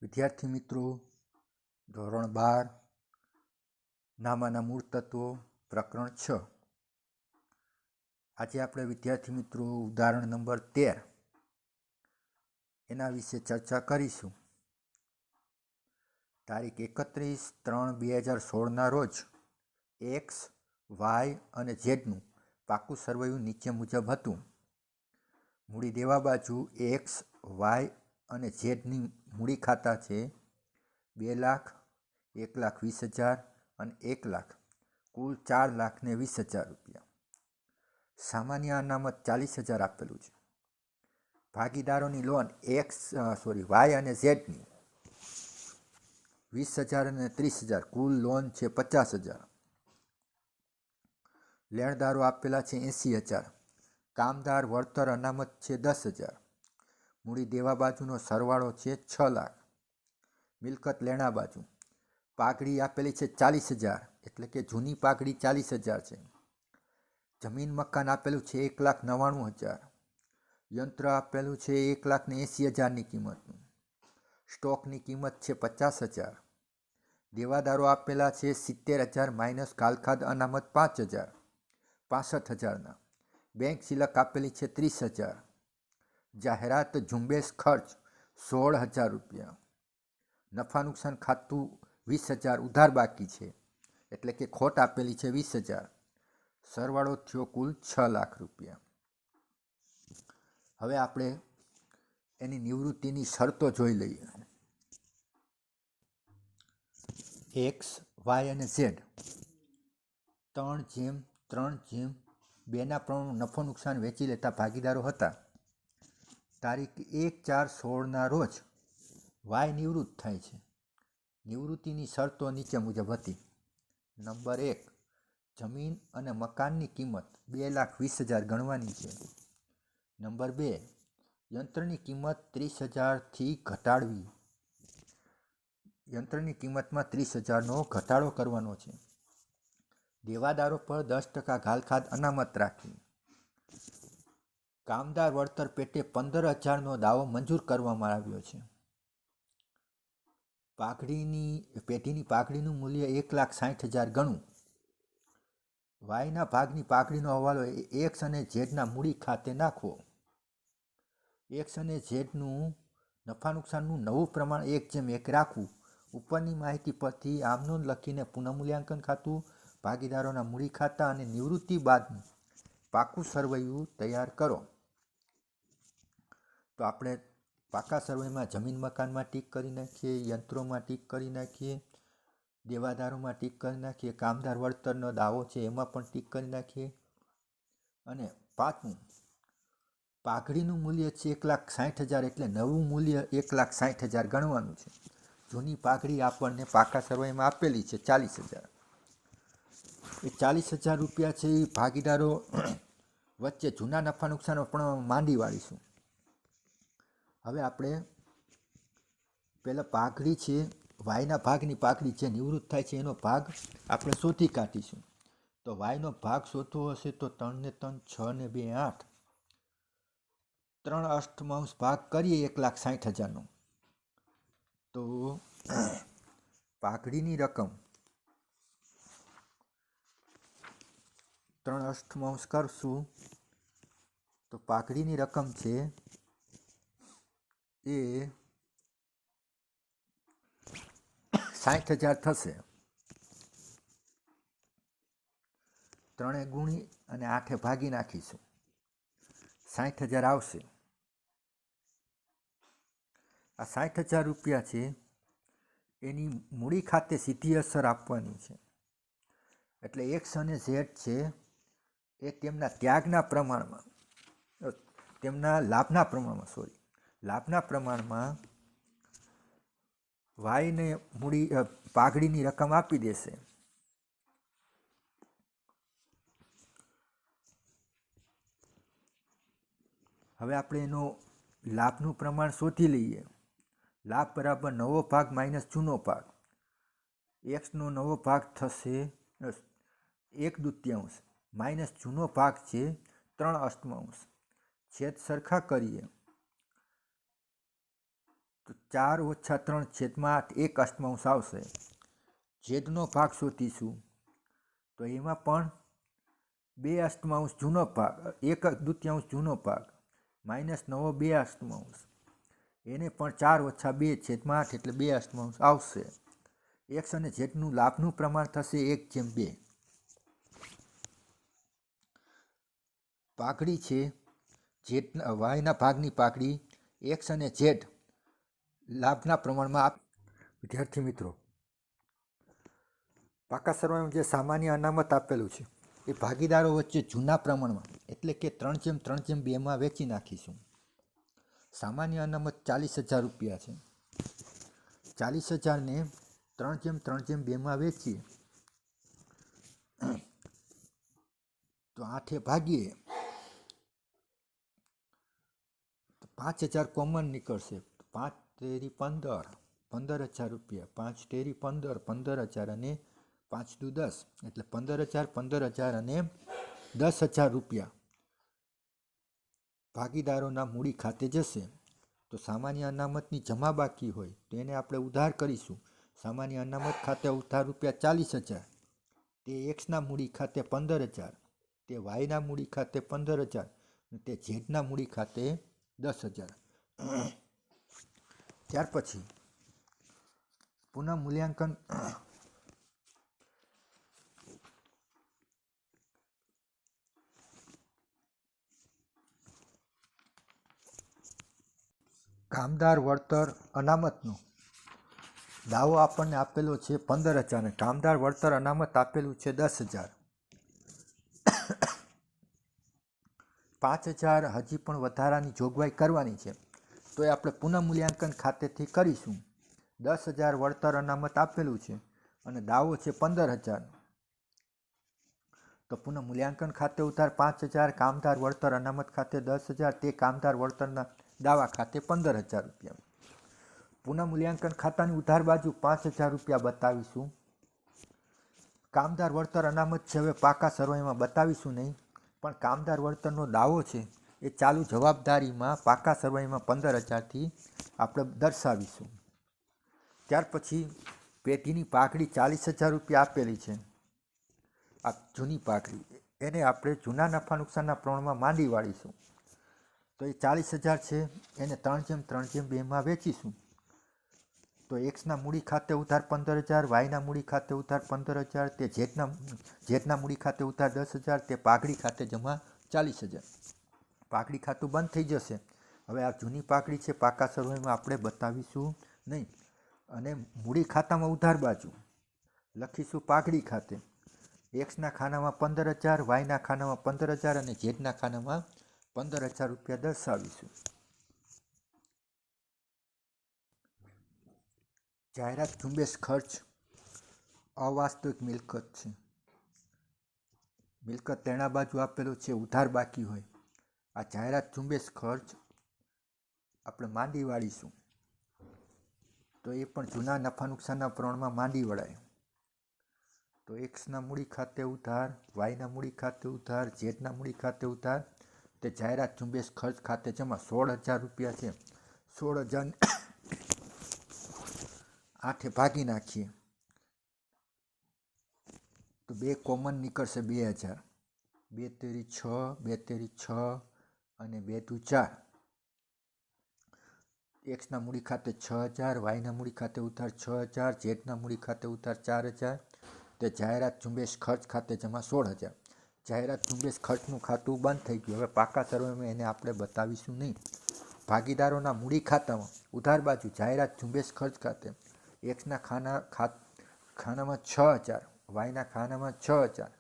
વિદ્યાર્થી મિત્રો, ધોરણ 12 નામાના મૂળ તત્વો પ્રકરણ 6. આજે આપણે વિદ્યાર્થી મિત્રો ઉદાહરણ નંબર 13 એના વિશે ચર્ચા કરીશું. તારીખ 31/3/2016ના રોજ એક્સ, વાય અને ઝેડનું પાકું સરવૈયું નીચે મુજબ હતું. મૂડી દેવા બાજુ એક્સ, વાય અને ઝેડની મૂડી ખાતા છે 2 લાખ, 1,20,000 અને 1 લાખ, કુલ 4,20,000 રૂપિયા. સામાન્ય અનામત 40,000 આપેલું છે. ભાગીદારોની લોન વાય અને ઝેડની 20,000 અને 30,000, કુલ લોન છે 50,000. લેણદારો આપેલા છે 80,000. કામદાર વળતર અનામત છે 10,000. મૂડી દેવા બાજુનો સરવાળો છે 6 લાખ. મિલકત લેણા બાજુ પાઘડી આપેલી છે 40,000, એટલે કે જૂની પાઘડી 40,000 છે. જમીન મકાન આપેલું છે 1,99,000. યંત્ર આપેલું છે 1,80,000ની કિંમતનું. સ્ટોકની કિંમત છે 50,000. દેવાદારો આપેલા છે 70,000 માઇનસ કાલખાદ અનામત 5,000, 65,000ના. બેંક સિલક આપેલી છે 30,000. જાહેરાત ઝુંબેશ ખર્ચ 16,000 રૂપિયા. નફા નુકસાન ખાતું 20,000 ઉધાર બાકી છે, એટલે કે ખોટ આપેલી છે 20,000. સરવાળો થયો કુલ 6 લાખ રૂપિયા. હવે આપણે એની નિવૃત્તિની શરતો જોઈ લઈએ. એક્સ, વાય અને ઝેડ 3:3:2ના પ્રમાણમાં નફો નુકસાન વેચી લેતા ભાગીદારો હતા. તારીખ 1/4/16ના રોજ વાય નિવૃત્ત થાય છે. નિવૃત્તિની શરતો નીચે મુજબ હતી. નંબર 1, જમીન અને મકાનની કિંમત 2,20,000 ગણવાની છે. નંબર 2, યંત્રની કિંમત 30,000થી ઘટાડવી. યંત્રની કિંમતમાં 30,000નો ઘટાડો કરવાનો છે. દેવાદારો પર 10% ઘાલખાદ અનામત રાખવી. કામદાર વળતર પેટે 15,000નો દાવો મંજૂર કરવામાં આવ્યો છે. પેઢીની પાઘડીનું મૂલ્ય 1,60,000 ગણું. વાયના ભાગની પાઘડીનો હવાલો એક્સ અને ઝેડના મૂડી ખાતે નાખવો. એક્સ અને ઝેડનું નફા નુકસાનનું નવું પ્રમાણ 1:1 રાખવું. ઉપરની માહિતી પરથી આમનોંધ લખીને પુનઃમૂલ્યાંકન ખાતું, ભાગીદારોના મૂડી ખાતા અને નિવૃત્તિ બાદનું પાકું સરવૈયું તૈયાર કરો. તો આપણે પાકા સરવૈયામાં જમીન મકાનમાં ટીક કરી નાખીએ, યંત્રોમાં ટીક કરી નાખીએ, દેવાદારોમાં ટીક કરી નાખીએ, કામદાર વળતરનો દાવો છે એમાં પણ ટીક કરી નાખીએ. અને 5મું, પાઘડીનું મૂલ્ય છે 1,60,000, એટલે નવું મૂલ્ય 1,60,000 ગણવાનું છે. જૂની પાઘડી આપણને પાકા સરવૈયામાં આપેલી છે 40,000. એ 40,000 રૂપિયા છે એ ભાગીદારો વચ્ચે જૂના નફા નુકસાન પણ માંડી વાળીશું. હવે આપણે પહેલાં પાઘડી છે, વાયના ભાગની પાઘડી જે નિવૃત્ત થાય છે એનો ભાગ આપણે શોધી કાઢીશું. તો વાયનો ભાગ શોધવો હશે તો 3 ને 3 6 ને 2 8, 3/8 ભાગ કરીએ 1,60,000નો. તો પાઘડીની રકમ 3/8 કરશું તો પાઘડીની રકમ છે એ 60,000 થશે. 3 ગુણી અને 8 ભાગી નાખીશું, 60,000 આવશે. આ 60,000 રૂપિયા છે એની મૂડી ખાતે સીધી અસર આપવાની છે. એટલે એક્સ અને ઝેડ છે એ તેમના ત્યાગના પ્રમાણમાં, તેમના લાભના પ્રમાણમાં વાયને મૂડી પાઘડીની રકમ આપી દેશે. હવે આપણે એનો લાભનું પ્રમાણ શોધી લઈએ. લાભ બરાબર નવો ભાગ માઇનસ જૂનો ભાગ. એક્સનો નવો ભાગ થશે 1/2 માઇનસ જૂનો ભાગ છે 3/8. છેદ સરખા કરીએ તો 4 ઓછા 3 છેદમાં 8 એક અષ્ટમાંશ આવશે. છેદનો ભાગ શોધીશું તો એમાં પણ 2 અષ્ટમાંશ જૂનો ભાગ, 1/2 જૂનો ભાગ માઇનસ નવો 2 અષ્ટમાંશ, એને પણ 4 ઓછા 2 છેદમાં 8 એટલે 2 અષ્ટમાંશ આવશે. એક્સ અને ઝેડનું લાભનું પ્રમાણ થશે 1:2. પાઘડી છે ઝેડ વાયના ભાગની પાઘડી એક્સ અને ઝેડ લાભના પ્રમાણમાં. વિદ્યાર્થી મિત્રો, પાકા સરવાળામાં જે સામાન્ય અનામત આપેલું છે એ ભાગીદારો વચ્ચે જૂના પ્રમાણમાં એટલે કે 3:2 વેચી નાખીશું. સામાન્ય અનામત 40,000 રૂપિયા છે. 40,000ને 3:2 વેચીએ તો 8 ભાગીએ તો 5,000 કોમન નીકળશે. 5 તેરી 15, 15,000 રૂપિયા. 5 તેરી 15, 15,000 અને 5 દુ 10 એટલે 15,000, 15,000 અને 10,000 રૂપિયા ભાગીદારોના મૂડી ખાતે જશે. તો સામાન્ય અનામતની જમા બાકી હોય તો એને આપણે ઉધાર કરીશું. સામાન્ય અનામત ખાતે ઉધાર રૂપિયા 40,000, તે એક્સના મૂડી ખાતે 15,000, તે વાયના મૂડી ખાતે 15,000 અને તે ઝેડના મૂડી ખાતે 10,000. ત્યાર પછી પુનઃ મૂલ્યાંકન. કામદાર વળતર અનામતનો દાવો આપણને આપેલો છે 15,000 અને કામદાર વળતર અનામત આપેલું છે 10,000. 5,000 હજી પણ વધારાની જોગવાઈ કરવાની છે તો એ આપણે પુનઃ મૂલ્યાંકન ખાતેથી કરીશું. 10,000 વળતર અનામત આપેલું છે અને દાવો છે 15,000. તો પુનઃ મૂલ્યાંકન ખાતે ઉધાર 5,000, કામદાર વળતર અનામત ખાતે 10,000, તે કામદાર વળતરના દાવા ખાતે 15,000 રૂપિયા. પુનઃ મૂલ્યાંકન ખાતાની ઉધાર બાજુ 5,000 રૂપિયા બતાવીશું. કામદાર વળતર અનામત છે હવે પાકા સરવાળામાં બતાવીશું નહીં, પણ કામદાર વળતરનો દાવો છે એ ચાલુ જવાબદારીમાં પાકા સરવાળામાં 15,000થી આપણે દર્શાવીશું. ત્યાર પછી પેઢીની પાઘડી 40,000 રૂપિયા આપેલી છે. આ જૂની પાઘડી એને આપણે જૂના નફા નુકસાનના પ્રમાણમાં માંડી વાળીશું. તો એ 40,000 છે એને 3:2 વેચીશું. તો એક્સના મૂડી ખાતે ઉધાર 15,000, વાયના મૂડી ખાતે ઉધાર 15,000, તે ઝેડના મૂડી ખાતે ઉધાર 10,000, તે પાઘડી ખાતે જમા 40,000. પાઘડી ખાતું બંધ થઈ જશે. હવે આ જૂની પાઘડી છે પાકા સરવાળામાં આપણે બતાવીશું નહીં અને મૂડી ખાતામાં ઉધાર બાજુ લખીશું પાઘડી ખાતે એક્સના ખાનામાં 15,000, વાયના ખાનામાં 15,000 અને ઝેડના ખાનામાં 15,000 રૂપિયા દર્શાવીશું. જાહેરાત ઝુંબેશ ખર્ચ અવાસ્તવિક મિલકત છે. મિલકત તેના બાજુ આપેલો છે ઉધાર બાકી હોય. આ જાહેરાત ઝુંબેશ ખર્ચ આપણે માંડી વાળીશું. તો એ પણ જૂના નફા નુકસાનના પ્રમાણમાં માંડી વળાય. તો એક્સના મૂડી ખાતે ઉધાર, વાયના મૂડી ખાતે ઉધાર, ઝેડના મૂડી ખાતે ઉધાર, તે જાહેરાત ઝુંબેશ ખર્ચ ખાતે જમા 16,000 રૂપિયા છે. 16,000 8 ભાગી નાખીએ તો 2 કોમન નીકળશે 2,000. 2 તેરી 6, 2 તેરી 6 અને 2 દુ 4. એક્સના મૂડી ખાતે 6,000, વાયના મૂડી ખાતે ઉધાર 6,000, ઝેડના મૂડી ખાતે ઉધાર 4,000, તે જાહેરાત ઝુંબેશ ખર્ચ ખાતે જમા 16,000. જાહેરાત ઝુંબેશ ખર્ચનું ખાતું બંધ થઈ ગયું. હવે પાકા સરવાળામાં એને આપણે બતાવીશું નહીં. ભાગીદારોના મૂડી ખાતામાં ઉધાર બાજુ જાહેરાત ઝુંબેશ ખર્ચ ખાતે એક્સના ખાનામાં 6,000, વાયના ખાનામાં 6,000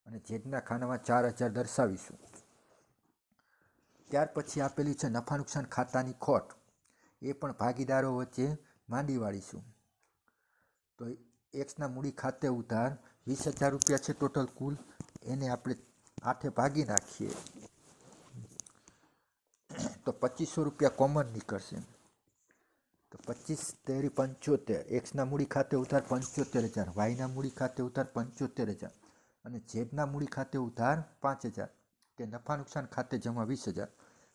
અને ઝેડના ખાનામાં 4,000 દર્શાવીશું. ત્યાર પછી આપેલી છે નફા નુકસાન ખાતાની ખોટ, એ પણ ભાગીદારો વચ્ચે માંડી વાળીશું. તો એક્સના મૂડી ખાતે ઉધાર 20,000 રૂપિયા છે ટોટલ કુલ, એને આપણે 8 ભાગી નાખીએ તો 2,500 રૂપિયા કોમન નીકળશે. તો 25 તેરી 75, એક્સના મૂડી ખાતે ઉધાર 75,000, વાયના મૂડી ખાતે ઉધાર 75,000 અને ઝેડના મૂડી ખાતે ઉધાર 5,000, તે નફા નુકસાન ખાતે જમા 20,000.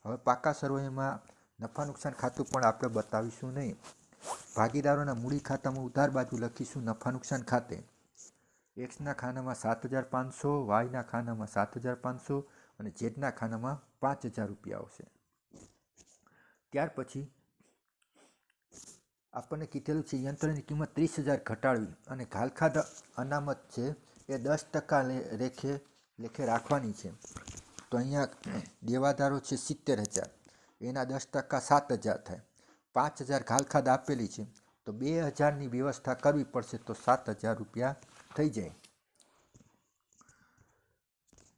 હવે પાકા સરવાળામાં નફા નુકસાન ખાતું પણ આપણે બતાવીશું નહીં. ભાગીદારોના મૂડી ખાતામાં ઉધાર બાજુ લખીશું નફા નુકસાન ખાતે એક્સના ખાનામાં 7,500, વાયના ખાનામાં 7,500 અને ઝેડના ખાનામાં 5,000 રૂપિયા આવશે. ત્યાર પછી આપણને કીધેલું છે યંત્રની કિંમત 30,000 ઘટાડવી અને ઘાલખાદ અનામત છે એ 10% લેખે રાખવાની છે. તો અહીંયા દેવાદારો છે 70,000, એના 10% 7,000 થાય. 5,000 ઘાલખાદ આપેલી છે તો 2,000ની વ્યવસ્થા કરવી પડશે તો 7,000 રૂપિયા થઈ જાય.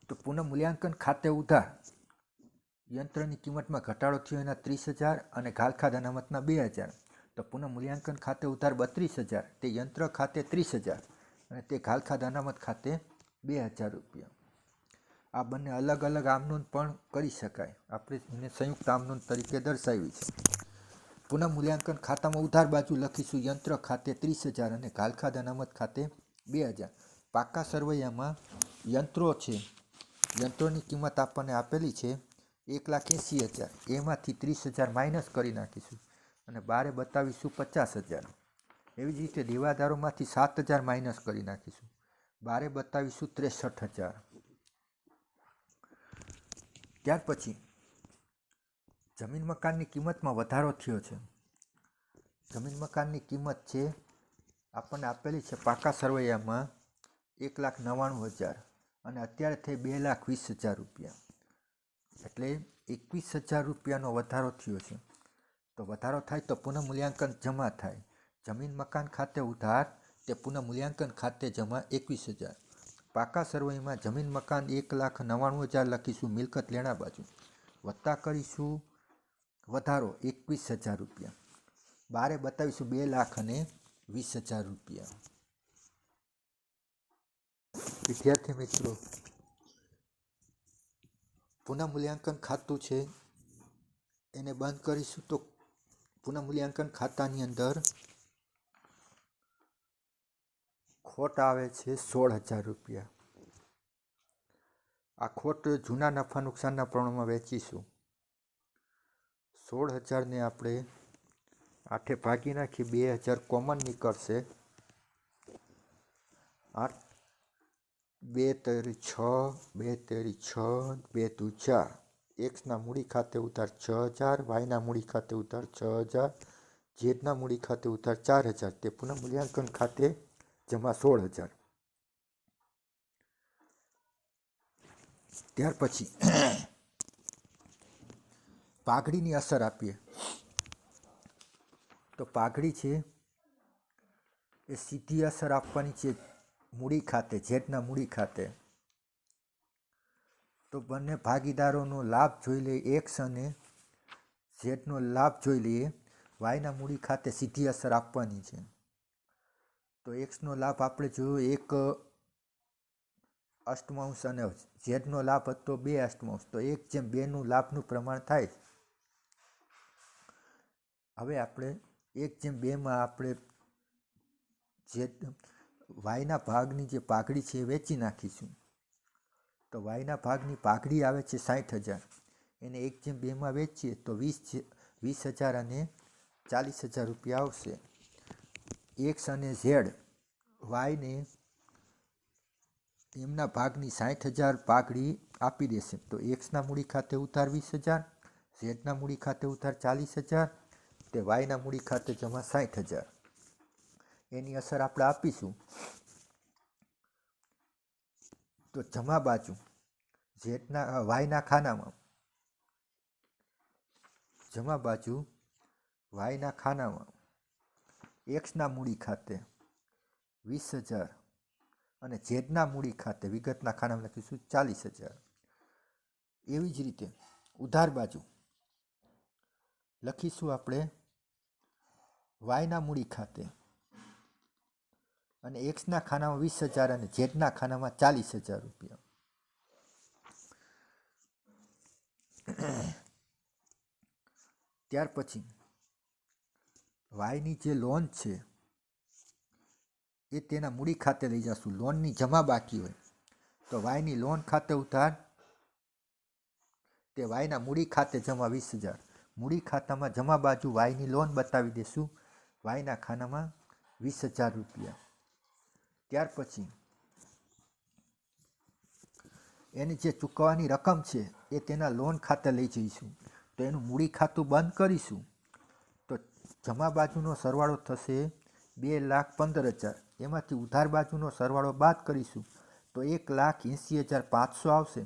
તો પુનઃમૂલ્યાંકન ખાતે ઉધાર યંત્રની કિંમતમાં ઘટાડો થયો એના 30,000 અને ઘાલખાદ અનામતના 2,000. તો પુનઃમૂલ્યાંકન ખાતે ઉધાર 32,000, તે યંત્ર ખાતે 30,000 અને તે ઘાલખાદ અનામત ખાતે 2,000 રૂપિયા. આ બંને અલગ અલગ આમનોંધ પણ કરી શકાય. આપણે એને સંયુક્ત આમનોંધ તરીકે દર્શાવી છે. પુનઃમૂલ્યાંકન ખાતામાં ઉધાર બાજુ લખીશું યંત્ર ખાતે 30,000 અને ઘાલખાદ અનામત ખાતે 2,000. પાકા સરવૈયામાં યંત્રો છે, યંત્રોની કિંમત આપણને આપેલી છે 1,80,000, એમાંથી 30,000 માઇનસ કરી નાખીશું અને બારે બતાવીશું 50,000. એવી જ રીતે દેવાદારોમાંથી 7,000 માઇનસ કરી નાખીશું, બારે બતાવીશું 63,000. ત્યાર પછી જમીન મકાનની કિંમતમાં વધારો થયો છે. જમીન મકાનની કિંમત છે આપણને આપેલી છે પાકા સરવૈયામાં 1,99,000 અને અત્યારે થઈ 2,20,000 રૂપિયા, એટલે 21,000 રૂપિયાનો વધારો થયો છે. તો વધારો થાય તો પુનઃમૂલ્યાંકન જમા થાય. જમીન મકાન ખાતે ઉધાર તે પુનઃમૂલ્યાંકન ખાતે જમા 21,000. પાકા સરવૈયામાં જમીન મકાન 1,99,000 લખીશું મિલકત લેણા બાજુ, વત્તા કરીશું વધારો 21,000 રૂપિયા, બારે બતાવીશું 2,20,000 રૂપિયા. વિદ્યાર્થી મિત્રો, પુનઃમૂલ્યાંકન ખાતું છે એને બંધ કરીશું તો પુનઃમૂલ્યાંકન ખાતાની અંદર ખોટ આવે છે 16,000 રૂપિયા. આ ખોટ જૂના નફા નુકસાનના પ્રમાણમાં વેચીશું. 16,000ને આપણે 8 ભાગી નાખી 2,000 કોમન નીકળશે. 8 2 તેરી 6, 2 તેરી 6, 2 દુ 4. એક્સના મૂડી ખાતે ઉધાર 6,000, વાયના મૂડી ખાતે ઉધાર 6,000, ઝેડના મૂડી ખાતે ઉધાર 4,000. તે પુનઃમૂલ્યાંકન ખાતે જમા 16,000. ત્યાર પછી પાઘડીની અસર આપીએ તો પાઘડી છે એ સીધી અસર આપવાની છે મૂડી ખાતે, ઝેડના મૂડી ખાતે. તો બંને ભાગીદારોનો લાભ જોઈ લઈએ, એક્સ અને ઝેડનો લાભ જોઈ લઈએ. વાયના મૂડી ખાતે સીધી અસર આપવાની છે. તો એક્સનો લાભ આપણે જોયો 1/8 અને ઝેડનો લાભ હતો 2/8, તો 1/2નું લાભનું પ્રમાણ થાય. હવે આપણે 1/2માં આપણે ઝેડ વાયના ભાગની જે પાઘડી છે એ વેચી નાખીશું. તો વાયના ભાગની પાઘડી આવે છે 60,000, એને 1/2માં વેચીએ તો 20,000 અને 40,000 રૂપિયા આવશે. એક્સ અને ઝેડ વાયને એમના ભાગની 60,000 પાઘડી આપી દેશે. તો એક્સના મૂડી ખાતે ઉધાર 20,000, ઝેડના મૂડી ખાતે ઉધાર 40,000, તે વાયના મૂડી ખાતે જમા 60,000. એની અસર આપણે આપીશું. તો જમા બાજુ વાયના ખાનામાં જમા બાજુ વાયના ખાનામાં એક્સના મૂડી ખાતે 20,000 અને ઝેડના મૂડી ખાતે વિગતના ખાનામાં લખીશું 40,000. એવી જ રીતે ઉધાર બાજુ લખીશું આપણે વાયના મૂડી ખાતે અને એક્સના ખાનામાં 20,000 અને ઝેડના ખાનામાં 40,000 રૂપિયા. ત્યાર પછી વાયની જે લોન છે એ તેના મૂડી ખાતે લઈ જશું. લોનની જમા બાકી હોય તો વાયની લોન ખાતે ઉધાર તે વાયના મૂડી ખાતે જમા 20,000, મૂડી ખાતામાં જમા બાજુ વાયની લોન બતાવી દઈશું. વાયના ખાનામાં 20,000 રૂપિયા. ત્યાર પછી એની જે ચૂકવવાની રકમ છે એ તેના લોન ખાતે લઈ જઈશું. તો એનું મૂડી ખાતું બંધ કરીશું તો જમા બાજુનો સરવાળો થશે 2,15,000. એમાંથી ઉધાર બાજુનો સરવાળો બાદ કરીશું તો 1,80,500 આવશે.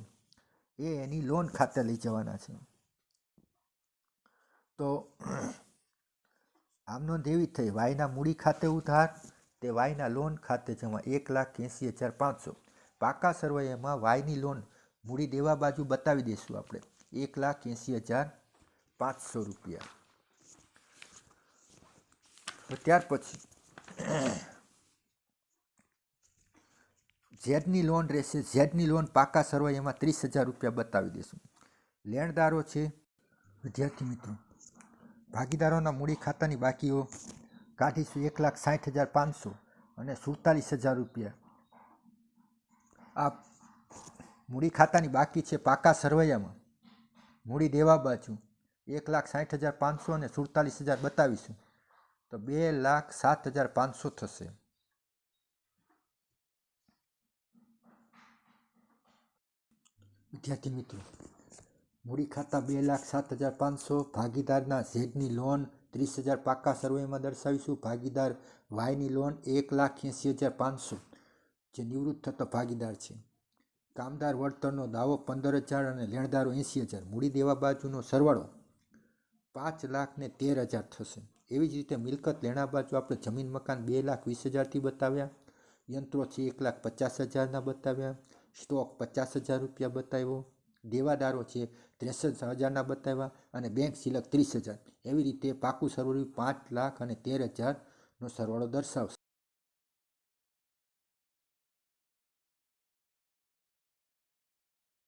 એ એની લોન ખાતે લઈ જવાના છે. તો આમ નોંધ એવી થઈ, વાયના મૂડી ખાતે ઉધાર તે વાયના લોન ખાતે જમા 1,80,500. પાકા સરવૈયામાં વાયની લોન મૂડી દેવા બાજુ બતાવી દઈશું આપણે 1,80,500 રૂપિયા. તો ત્યાર પછી ઝેડની લોન રહેશે. ઝેડની લોન પાકા સરવૈયામાં 30,000 રૂપિયા બતાવી દઈશું. લેણદારો છે વિદ્યાર્થી મિત્રો, ભાગીદારોના મૂડી ખાતાની બાકીઓ કાઢીશું 1,60,500 અને 47,000 રૂપિયા. આ મૂડી ખાતાની બાકી છે પાકા સરવૈયામાં. મૂડી દેવા બાજુ 1,60,500 અને 47,000 બતાવીશું તો 2,07,500 થશે. વિદ્યાર્થી મિત્રો, મૂડી ખાતા 2,07,500, ભાગીદારના ઝેડની લોન 30,000 પાકા સરવૈયામાં દર્શાવીશું. ભાગીદાર વાયની લોન 1,80,500 જે નિવૃત્ત થતો ભાગીદાર છે. કામદાર વળતરનો દાવો 15,000 અને લેણદારો 80,000. મૂડી દેવા બાજુનો સરવાળો 5,13,000 થશે. એવી જ રીતે મિલકત લેણા બાજુ આપણે જમીન મકાન 2,20,000થી બતાવ્યા, યંત્રો છે 1,50,000ના બતાવ્યા, સ્ટોક 50,000 રૂપિયા બતાવ્યો, દેવાદારો છે 63,000ના બતાવ્યા અને બેંક સિલક 30,000. એવી રીતે પાકું સરવાળું 5,13,000નો સરવાળો દર્શાવશે.